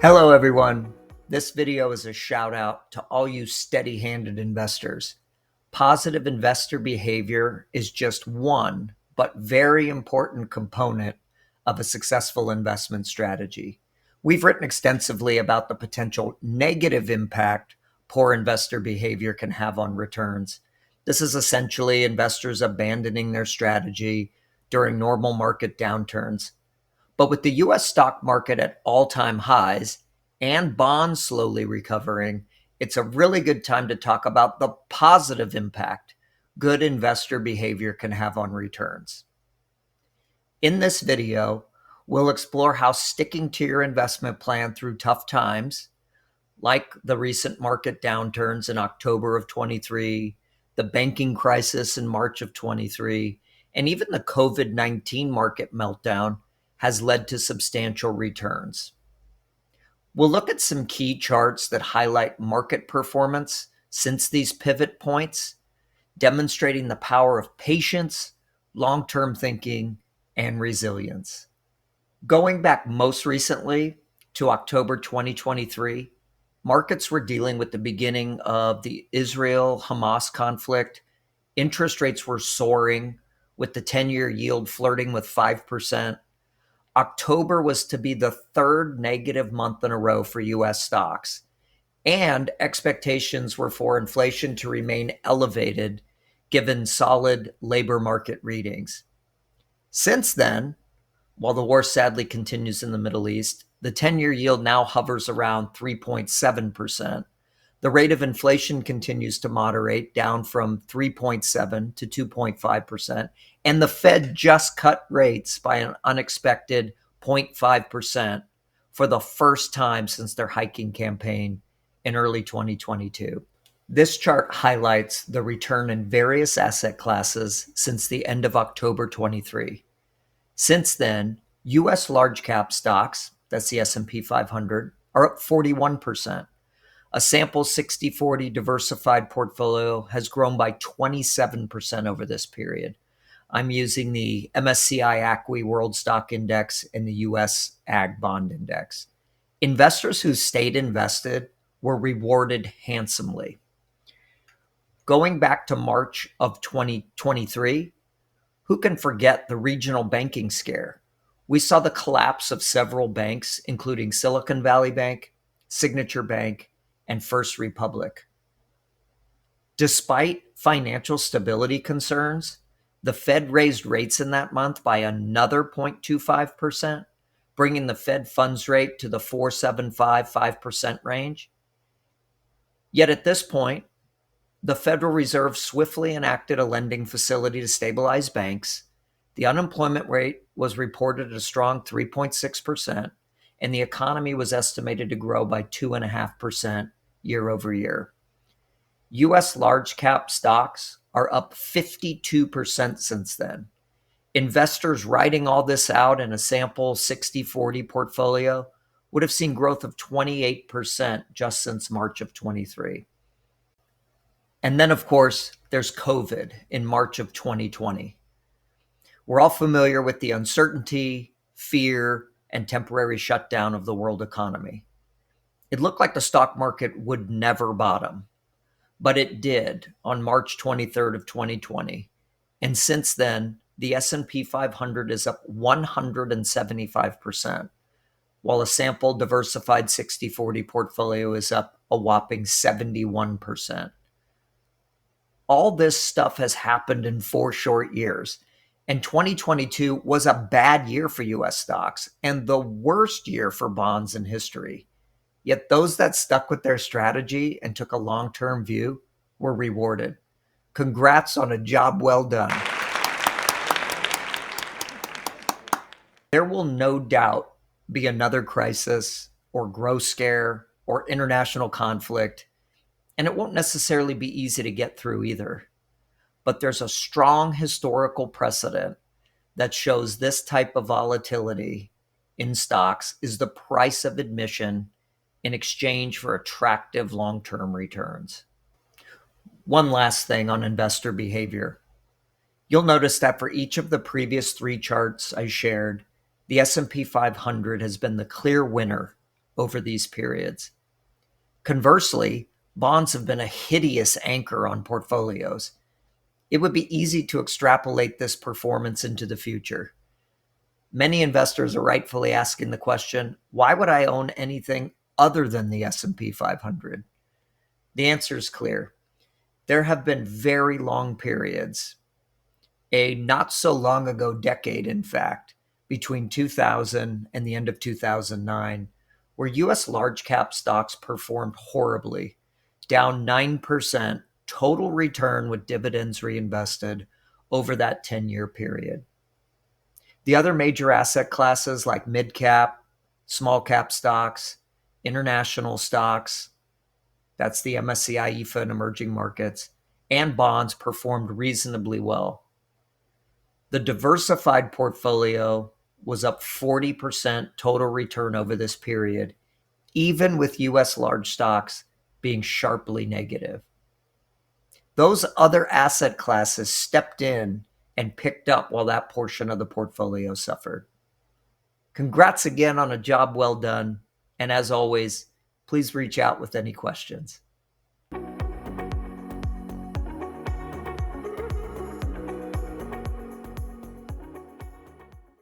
Hello, everyone. This video is a shout out to all you steady-handed investors. Positive investor behavior is just one, but very important component of a successful investment strategy. We've written extensively about the potential negative impact poor investor behavior can have on returns. This is essentially investors abandoning their strategy during normal market downturns. But with the US stock market at all-time highs and bonds slowly recovering, it's a really good time to talk about the positive impact good investor behavior can have on returns. In this video, we'll explore how sticking to your investment plan through tough times, like the recent market downturns in October of 23, the banking crisis in March of 23, and even the COVID-19 market meltdown, has led to substantial returns. We'll look at some key charts that highlight market performance since these pivot points, demonstrating the power of patience, long-term thinking, and resilience. Going back most recently to October 2023, markets were dealing with the beginning of the Israel-Hamas conflict. Interest rates were soaring, with the 10-year yield flirting with 5%. October was to be the third negative month in a row for US stocks, and expectations were for inflation to remain elevated given solid labor market readings. Since then, while the war sadly continues in the Middle East, the 10-year yield now hovers around 3.7%. The rate of inflation continues to moderate, down from 3.7 to 2.5%, and the Fed just cut rates by an unexpected 0.5% for the first time since their hiking campaign in early 2022. This chart highlights the return in various asset classes since the end of October 23. Since then, US large cap stocks, that's the S&P 500, are up 41%. A sample 60/40 diversified portfolio has grown by 27% over this period. I'm using the MSCI ACWI World Stock Index and the US Ag Bond Index. Investors who stayed invested were rewarded handsomely. Going back to March of 2023, who can forget the regional banking scare? We saw the collapse of several banks, including Silicon Valley Bank, Signature Bank, and First Republic. Despite financial stability concerns, the Fed raised rates in that month by another 0.25%, bringing the Fed funds rate to the 4.75-5% range. Yet at this point, the Federal Reserve swiftly enacted a lending facility to stabilize banks. The unemployment rate was reported at a strong 3.6%, and the economy was estimated to grow by 2.5% year over year. US large cap stocks are up 52% since then. Investors writing all this out in a sample 60/40 portfolio would have seen growth of 28% just since March of 23. And then, of course, there's COVID in March of 2020. We're all familiar with the uncertainty, fear, and temporary shutdown of the world economy. It looked like the stock market would never bottom, but it did on March 23rd of 2020. And since then, the S&P 500 is up 175%, while a sample diversified 60/40 portfolio is up a whopping 71%. All this stuff has happened in 4 short years. And 2022 was a bad year for US stocks and the worst year for bonds in history. Yet those that stuck with their strategy and took a long-term view were rewarded. Congrats on a job well done. There will no doubt be another crisis or growth scare or international conflict, and it won't necessarily be easy to get through either. But there's a strong historical precedent that shows this type of volatility in stocks is the price of admission in exchange for attractive long-term returns. One last thing on investor behavior. You'll notice that for each of the previous 3 charts I shared, the S&P 500 has been the clear winner over these periods. Conversely, bonds have been a hideous anchor on portfolios. It would be easy to extrapolate this performance into the future. Many investors are rightfully asking the question, why would I own anything other than the S&P 500? The answer is clear. There have been very long periods, a not so long ago decade, in fact, between 2000 and the end of 2009, where US large cap stocks performed horribly, down 9% total return with dividends reinvested over that 10-year period. The other major asset classes like mid cap, small cap stocks, international stocks, that's the MSCI EFA and emerging markets, and bonds performed reasonably well. The diversified portfolio was up 40% total return over this period, even with US large stocks being sharply negative. Those other asset classes stepped in and picked up while that portion of the portfolio suffered. Congrats again on a job well done. And as always, please reach out with any questions.